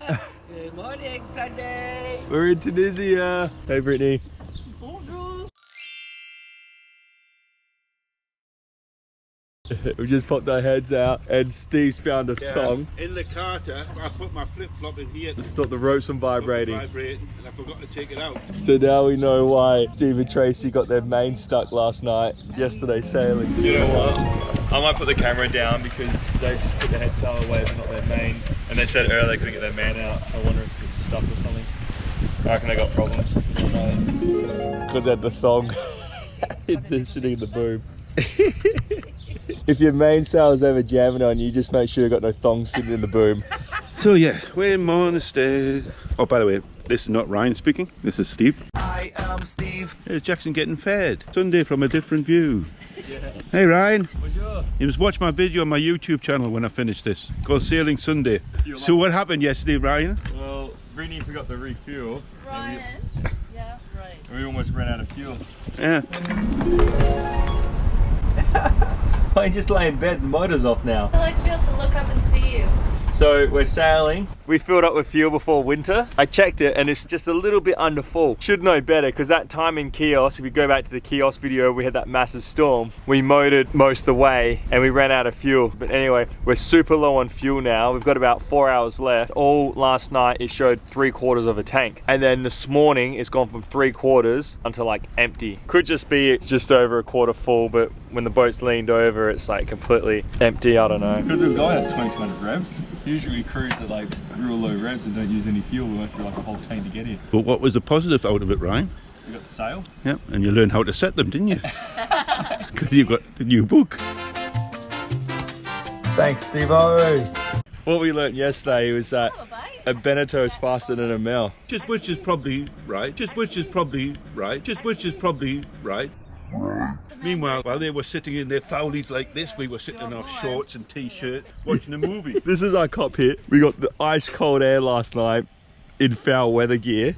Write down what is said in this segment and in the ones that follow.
Good morning, Sunday. We're in Tunisia. Hey, Brittany. Bonjour. We just popped our heads out and Steve's found a thong. In the carter, I put my flip-flop in here To stop the ropes from vibrating. and I forgot to take it out. So now we know why Steve and Tracy got their main stuck last night, yesterday sailing. You know what? I might put the camera down because they just put their head sail away but not their main. And they said earlier they couldn't get their man out, so I wonder if it's stuck or something. I reckon they got problems. Because they had the thong sitting in the boom. If your mainsail is ever jamming on you, just make sure you've got no thong sitting in the boom. So yeah, we're in Monastir. Oh, by the way, this is not Ryan speaking, this is Steve. I am Steve. Here's Jackson getting fed. Sunday from a different view. Yeah. Hey Ryan. Bonjour. You must watch my video on my YouTube channel when I finish this. It's called Sailing Sunday. So what happened yesterday, Ryan? Well, Brittany forgot to refuel. Ryan. Yeah, right. And we almost ran out of fuel. Yeah. Why you just lay in bed? The motor's off now. I like to be able to look up and see you. So we're sailing. We filled up with fuel before winter. I checked it and it's just a little bit under full. Should know better because that time in Chios, if we go back to the Chios video, we had that massive storm. We motored most of the way and we ran out of fuel. But anyway, we're super low on fuel now. We've got about 4 hours left. All last night it showed 3/4 of a tank. And then this morning it's gone from 3/4 until like empty. Could just be just over a quarter full, but when the boat's leaned over, it's like completely empty. I don't know. Because we're going at 2200 revs. Usually we cruise at like real low revs and don't use any fuel. We went through like a whole tank to get here. But what was the positive out of it, Ryan? We got the sail. Yep, and you learned how to set them, didn't you? Because you got the new book. Thanks, Steve-O. What we learnt yesterday was that a Beneteau is faster than a Mel. Which is probably right. Which is probably right. Meanwhile, while they were sitting in their foulies like this, we were sitting in our shorts and t-shirts watching a movie. This is our cockpit. We got the ice cold air last night in foul weather gear.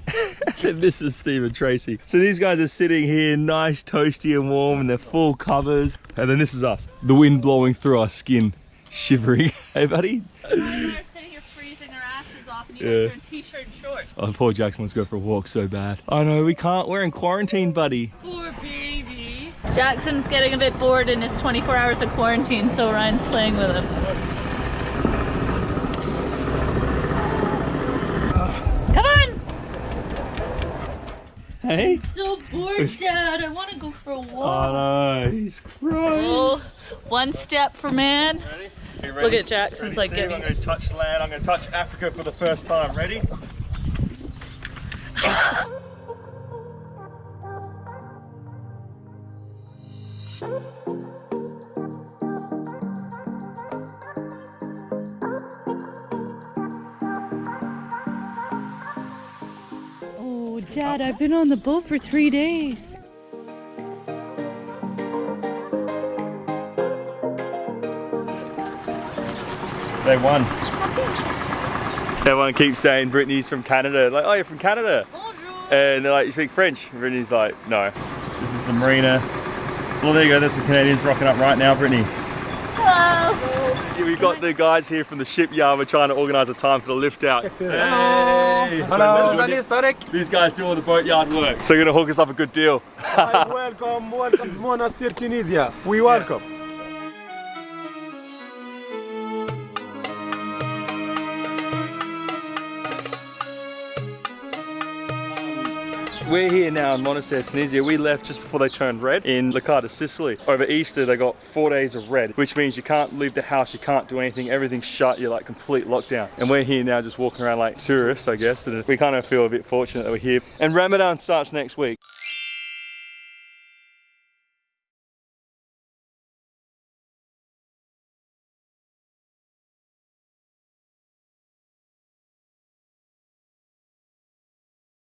And this is Steve and Tracy. So these guys are sitting here nice, toasty and warm in their full covers. And then this is us. The wind blowing through our skin, shivering. Hey buddy? We're sitting here freezing our asses off and you guys are in t-shirt and shorts. Oh, poor Jackson wants to go for a walk so bad. I know, we can't. We're in quarantine, buddy. Poor baby. Jackson's getting a bit bored in his 24 hours of quarantine, so Ryan's playing with him. Come on! Hey? I'm so bored, Dad. I want to go for a walk. Oh no, he's crying. Oh, one step for man. Ready? Look at Jackson's like Steve, getting... I'm going to touch land. I'm going to touch Africa for the first time. Ready? Oh, Dad, I've been on the boat for 3 days. They won. Everyone keeps saying Brittany's from Canada. Like, oh, you're from Canada. Bonjour. And they're like, you speak French? And Brittany's like, no. This is the Marina. Well, there you go. There's some Canadians rocking up right now, Brittany. Hello. We've got the guys here from the shipyard. We're trying to organise a time for the lift out. Hey. Hello. These guys do all the boatyard work. So you're going to hook us up a good deal. Welcome to Monastir, Tunisia. We welcome. We're here now in Monastir, Tunisia. We left just before they turned red in Licata, Sicily. Over Easter, they got 4 days of red, which means you can't leave the house, you can't do anything, everything's shut, you're like complete lockdown. And we're here now just walking around like tourists, I guess, and we kind of feel a bit fortunate that we're here. And Ramadan starts next week.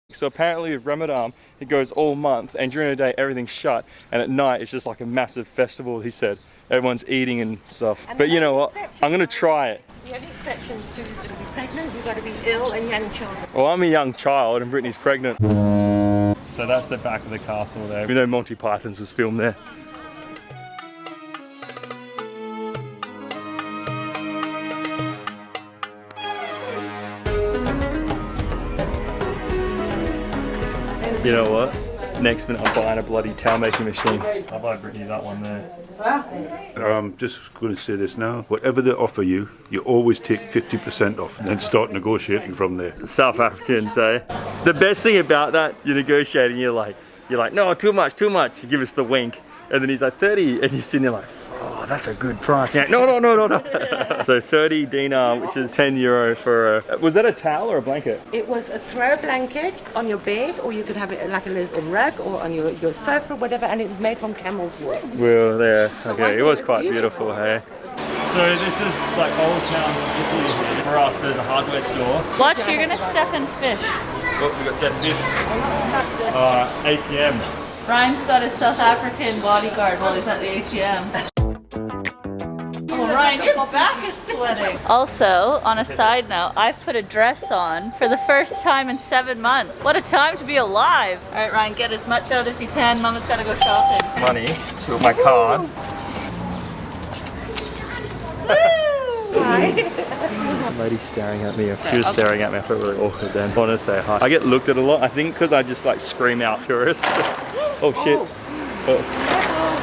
So apparently with Ramadan, it goes all month, and during the day everything's shut, and at night it's just like a massive festival, he said. Everyone's eating and stuff. But you know what? I'm gonna try it. The only exceptions to you've got to be pregnant, you've got to be ill and young children. Well, I'm a young child and Brittany's pregnant. So that's the back of the castle there. Even though Monty Python's was filmed there. You know what? Next minute I'm buying a bloody towel making machine. I'll buy Brittany that one there. I'm just going to say this now. Whatever they offer you, you always take 50% off and then start negotiating from there. South Africans, eh? The best thing about that, you're negotiating, you're like, no, too much. You give us the wink. And then he's like, 30. And you're sitting there like, oh, that's a good price. You're like, no. So 30 dinar, which is 10 euro for a... Was that a towel or a blanket? It was a throw blanket on your bed, or you could have it like a little rug or on your sofa or whatever, and it was made from camel's wool. Well, there. Okay, it was quite beautiful, hey? So this is like Old Town City. For us, there's a hardware store. Watch, you're gonna step in fish. Oh, we got dead fish. ATM. Ryan's got a South African bodyguard while he's at the ATM. Oh, Ryan, your back is sweating. Also, on a side note, I've put a dress on for the first time in 7 months. What a time to be alive. All right, Ryan, get as much out as you can. Mama's gotta go shopping. Money, so my card. Hi. Lady's staring at me. She was staring at me. I felt really awkward then. I want to say hi. I get looked at a lot, I think, because I just like scream out tourist. Oh shit. Oh.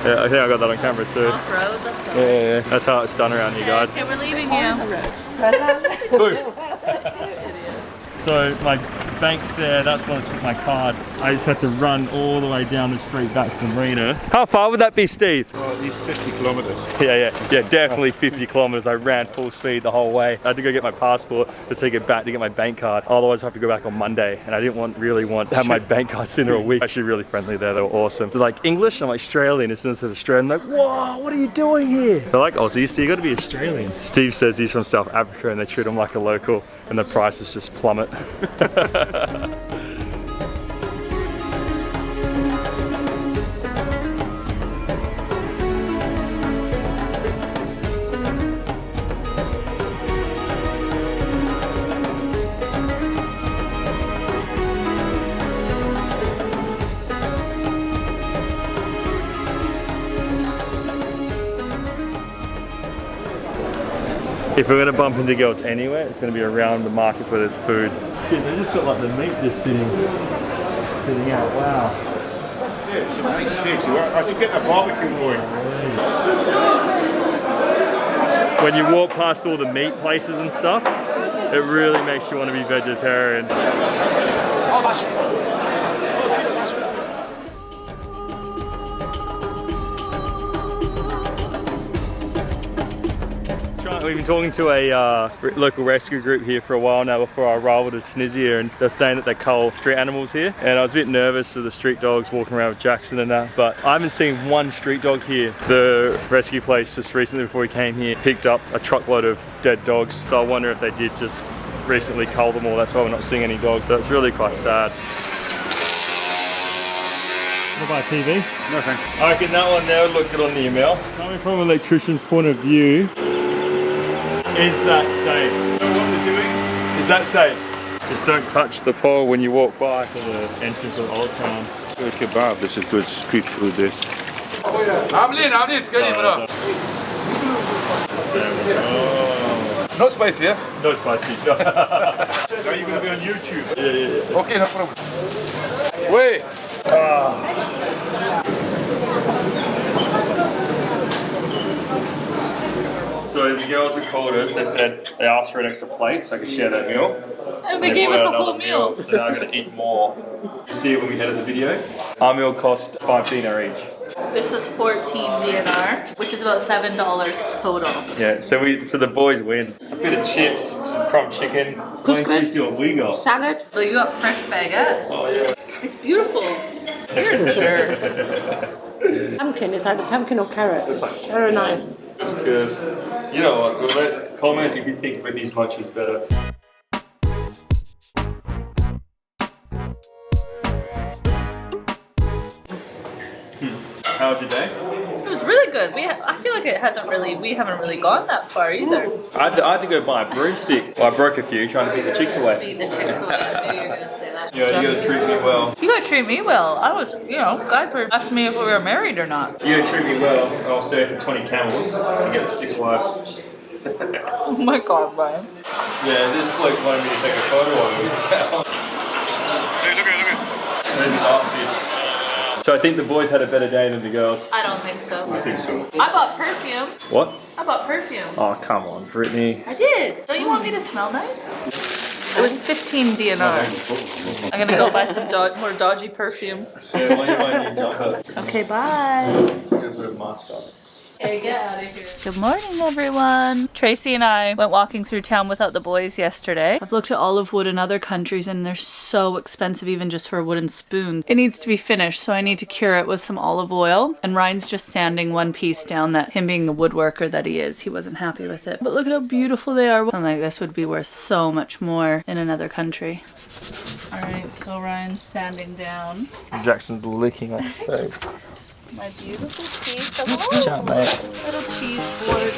Yeah, I think I got that on camera too. Off-road, Yeah. That's how it's done around here, guys. Okay, we're leaving you. So my bank's there, that's when I took my card. I just had to run all the way down the street back to the Marina. How far would that be, Steve? Oh, at least 50 kilometres. Yeah, definitely 50 kilometers. I ran full speed the whole way. I had to go get my passport to take it back to get my bank card. Otherwise I have to go back on Monday, and I didn't really want to have my bank card sooner a week. Actually really friendly there, they were awesome. They're like, English? I'm like, Australian. As soon as I said Australian, they're like, whoa, what are you doing here? They're like, Aussie, so you gotta be Australian. Steve says he's from South Africa and they treat him like a local, and the prices just plummet. If we're going to bump into girls anywhere, it's going to be around the markets where there's food. Dude, they just got like the meat just sitting out. Wow. Yeah, some nice steaks. I should get the barbecue going. When you walk past all the meat places and stuff, it really makes you want to be vegetarian. We've been talking to a local rescue group here for a while now before our arrival to Tunisia, and they're saying that they cull street animals here. And I was a bit nervous of the street dogs walking around with Jackson and that, but I haven't seen one street dog here. The rescue place just recently before we came here picked up a truckload of dead dogs. So I wonder if they did just recently cull them all. That's why we're not seeing any dogs. So it's really quite sad. What about TV? No thanks. I reckon that one there would look good on the email. Coming from an electrician's point of view, is that safe? You know what they're doing? Is that safe? Just don't touch the pole when you walk by to the entrance of Old Town. Good kebab. This is good street food. This. عاملين سكري برا. No spicy, yeah? No spicy. Are you going to be on YouTube? Yeah. Okay, no problem. Wait. So the girls that called us, they said they asked for an extra plate so I could share that meal. And they gave us a whole meal. So now I'm going to eat more. You see it when we edit the video. Our meal cost 5 dinar each. This was 14 DNR, which is about $7 total. Yeah, so the boys win. A bit of chips, some crumb chicken. Let's see what we got. Salad. So you got fresh baguette. Oh yeah. It's beautiful. You're sure. Pumpkin. It's either pumpkin or carrot. It's very nice. Just because, you know what, comment if you think Brittany's lunch was better. How was your day? It was really good. I feel like we haven't really gone that far either. I had to go buy a broomstick. Well, I broke a few trying to keep the chicks away. Beat the chicks away. I knew you were going to say that. Yeah, you gotta treat me well. You gotta treat me well. I was, guys were asking me if we were married or not. You gotta treat me well, or I'll serve for 20 camels and get 6 wives. Oh my god, Brian. Yeah, this bloke wanted me to take a photo of him. Hey, look at So I think the boys had a better day than the girls. I don't think so. I think so. I bought perfume. What? I bought perfume. Oh, come on, Brittany. I did. Don't you want me to smell nice? It was 15 DNR. I'm gonna go buy some more dodgy perfume. Okay, bye. Okay, get out of here. Good morning, everyone. Tracy and I went walking through town without the boys yesterday. I've looked at olive wood in other countries and they're so expensive even just for a wooden spoon. It needs to be finished, so I need to cure it with some olive oil. And Ryan's just sanding one piece down that, him being the woodworker that he is, he wasn't happy with it. But look at how beautiful they are. Something like this would be worth so much more in another country. Alright, so Ryan's sanding down Jackson's licking my face. my beautiful piece of little cheese board.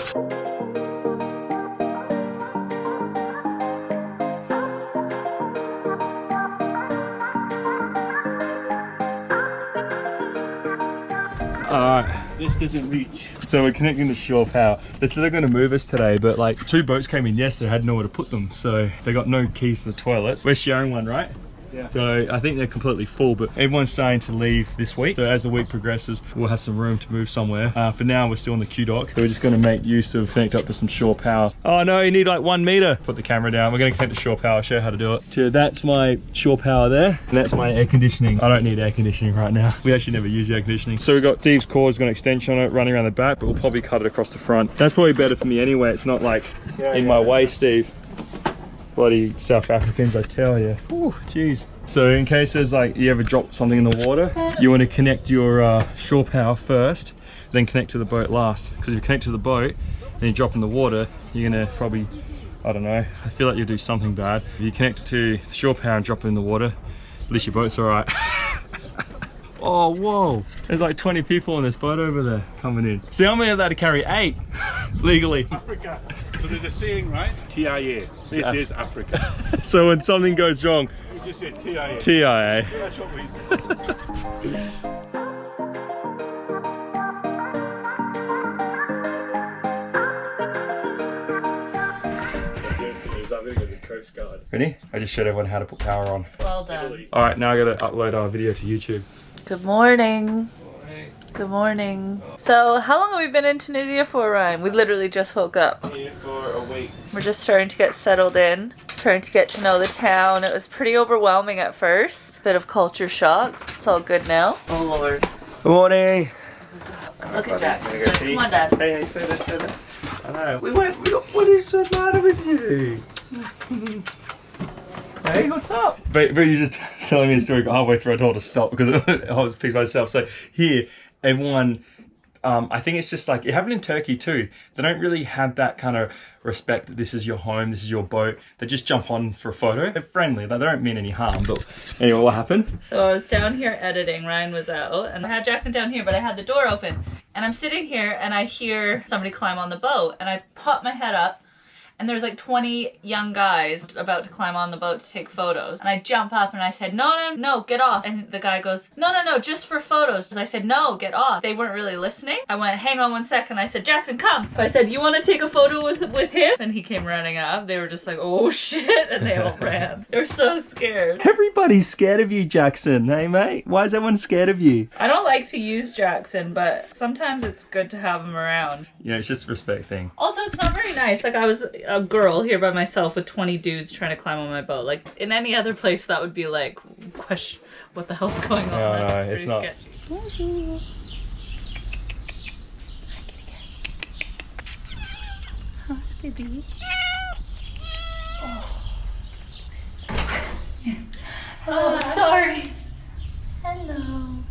Alright, This doesn't reach. so we're connecting to shore power. They're still going to move us today, but like 2 boats came in yesterday, had nowhere to put them, so they got no keys to the toilets. We're sharing one, right? Yeah. So I think they're completely full, but everyone's starting to leave this week. So as the week progresses, we'll have some room to move somewhere. For now, we're still on the Q dock. So we're just going to make use of connect up to some shore power. Oh no, you need like 1 meter. Put the camera down. We're going to connect to shore power, show you how to do it. So that's my shore power there, and that's my air conditioning. I don't need air conditioning right now. We actually never use air conditioning. So we've got Steve's cord's got an extension on it running around the back, but we'll probably cut it across the front. That's probably better for me anyway. It's not like in my way, Steve. Bloody South Africans, I tell you. Oh, jeez. So in case there's like, you ever drop something in the water, you want to connect your shore power first, then connect to the boat last. Because if you connect to the boat and you drop in the water, you're gonna probably, I don't know, I feel like you'll do something bad. If you connect it to the shore power and drop it in the water, at least your boat's all right. Oh, whoa. There's like 20 people on this boat over there coming in. See, I'm allowed to carry 8 legally. Africa. So there's a saying, right? TIA. This is Africa. So when something goes wrong, You just say TIA. TIA. That's what we Ready? I just showed everyone how to put power on. Well done. All right, now I gotta upload our video to YouTube. Good morning. Good morning. So, how long have we been in Tunisia for, Ryan? We literally just woke up. Here for a week. We're just starting to get settled in, starting to get to know the town. It was pretty overwhelming at first. Bit of culture shock. It's all good now. Oh, Lord. Good morning. Look at Jackson. Come on, Dad. Hey, say that, say that. I know. What is the matter with you? Hey, what's up? But you're just telling me a story halfway through. I told her to stop because I was pissed myself. So here, everyone, I think it's just like, it happened in Turkey too. They don't really have that kind of respect that this is your home, this is your boat. They just jump on for a photo. They're friendly. They don't mean any harm. But anyway, what happened? So I was down here editing. Ryan was out, and I had Jackson down here, but I had the door open. And I'm sitting here, and I hear somebody climb on the boat, and I pop my head up. And there's like 20 young guys about to climb on the boat to take photos. And I jump up and I said, no, get off. And the guy goes, no, just for photos. I said, no, get off. They weren't really listening. I went, hang on 1 second. I said, Jackson, come. So I said, you want to take a photo with him? And he came running up. They were just like, oh shit. And they all ran. They were so scared. Everybody's scared of you, Jackson. Hey, mate. Why is everyone scared of you? I don't like to use Jackson, but sometimes it's good to have him around. Yeah, it's just a respect thing. Also, it's not very nice. Like, I was a girl here by myself with 20 dudes trying to climb on my boat. Like, in any other place, that would be like, question, what the hell's going on? No, That's it's pretty not. sketchy. Hi, baby. Oh, sorry. Hello.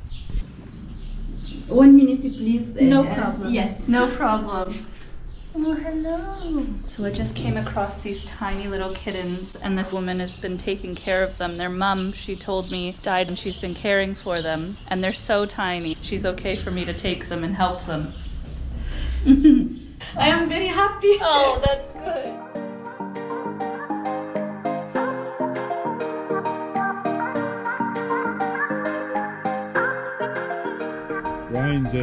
1 minute, please. No problem. Yes. No problem. Oh, hello. So I just came across these tiny little kittens, and this woman has been taking care of them. Their mum, she told me, died, and she's been caring for them. And they're so tiny. She's okay for me to take them and help them. I am very happy. Oh, that's good. Ryan's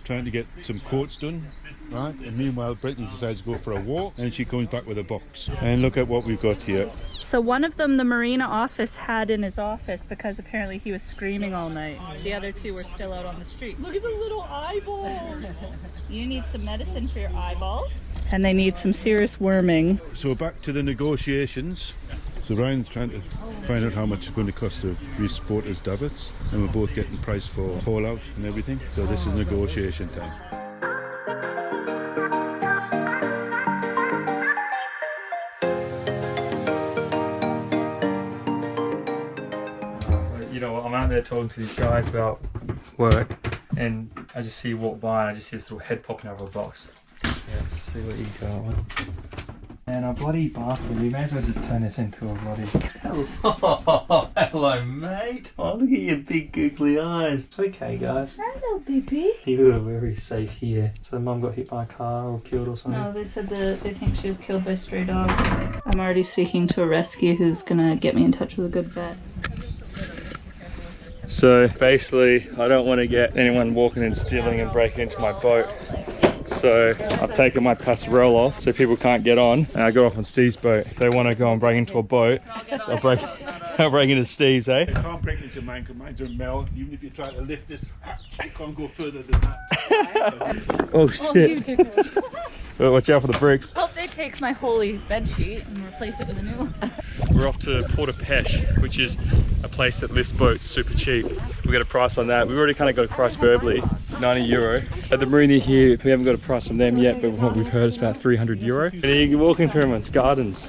trying to get some coats done, right? And meanwhile, Brittany decides to go for a walk, and she comes back with a box. And look at what we've got here. So one of them the Marina office had in his office because apparently he was screaming all night. The other two were still out on the street. Look at the little eyeballs. You need some medicine for your eyeballs. And they need some serious worming. So back to the negotiations. So Ryan's trying to find out how much it's going to cost to re-sport his davits, and we're both getting price for haul out and everything. So this is negotiation time. You know what, I'm out there talking to these guys about work, and I just see you walk by and I just see this little head popping out of a box. Yeah, let's see what you got. And a bloody bathroom, we may as well just turn this into a bloody... Hello, hello mate. Oh, look at your big googly eyes. It's okay guys. Hello, baby. You are very safe here. So mum got hit by a car or killed or something? No, they said that they think she was killed by a stray dog. I'm already speaking to a rescue who's gonna get me in touch with a good vet. So basically, I don't want to get anyone walking and stealing and breaking into my boat. So I've taken my passerelle off so people can't get on, and I got off on Steve's boat. If they want to go and break into a boat, I'll break into Steve's, eh? You can't break into mine because mine's a melt. Even if you try to lift this, you can't go further than that. Oh shit. Well, watch out for the bricks. Hope they take my holy bed sheet and replace it with a new one. We're off to Propeller, which is a place that lifts boats super cheap. We got a price on that. We've already kind of got a price verbally, €90. At the Marina here, we haven't got a price from them yet, but what we've heard is about €300. And you can walk into everyone's gardens.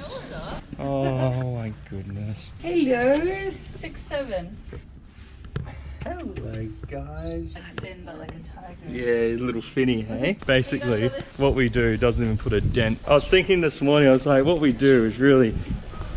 Oh my goodness. Hello, 6'7". Hello guys. Thin but like a tiger. Yeah, little finny, hey? Basically, what we do doesn't even put a dent. I was thinking this morning, I was like, what we do is really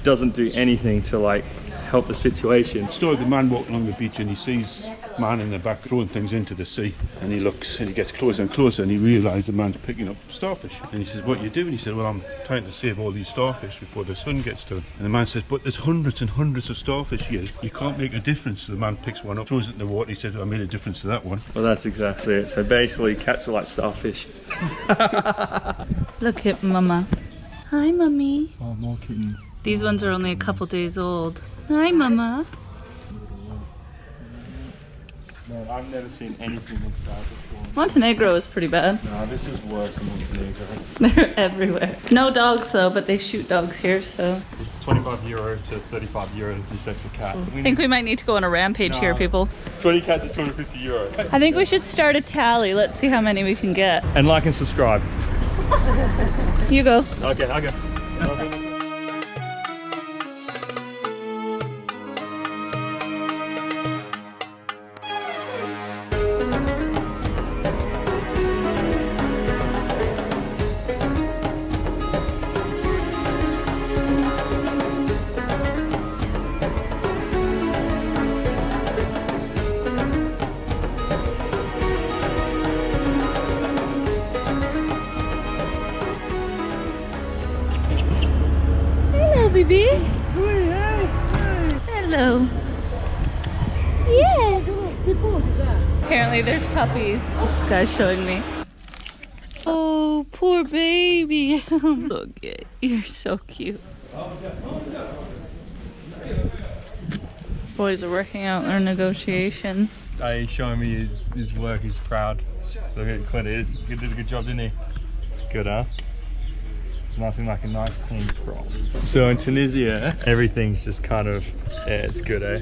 doesn't do anything to like help the situation. So the man walking along the beach and he sees a man in the back throwing things into the sea, and he looks and he gets closer and closer and he realises the man's picking up starfish, and he says, what are you doing? He said, well, I'm trying to save all these starfish before the sun gets to them. And the man says, but there's hundreds and hundreds of starfish here, you can't make a difference. So the man picks one up, throws it in the water. He said, I made a difference to that one. Well, that's exactly it. So basically cats are like starfish. Look at mama. Hi mummy. Oh, more kittens. These ones are only a couple days old. Hi mama. Man, I've never seen anything this bad before. Montenegro is pretty bad. No, this is worse than Montenegro. They're everywhere. No dogs though, but they shoot dogs here, so. It's €25 to €35 to sex a cat. I think we might need to go on a rampage here, people. 20 cats is €250. I think we should start a tally. Let's see how many we can get. And like and subscribe. You go. Okay, I'll go. Baby. Hello. Yeah. Apparently there's puppies. This guy's showing me. Oh, poor baby. Look at you're so cute. Boys are working out their negotiations. He's showing me his work. He's proud. Look at Clint. He did a good job, didn't he? Good, huh? Nothing like a nice clean crop. So in Tunisia, everything's just kind of, yeah, it's good, eh?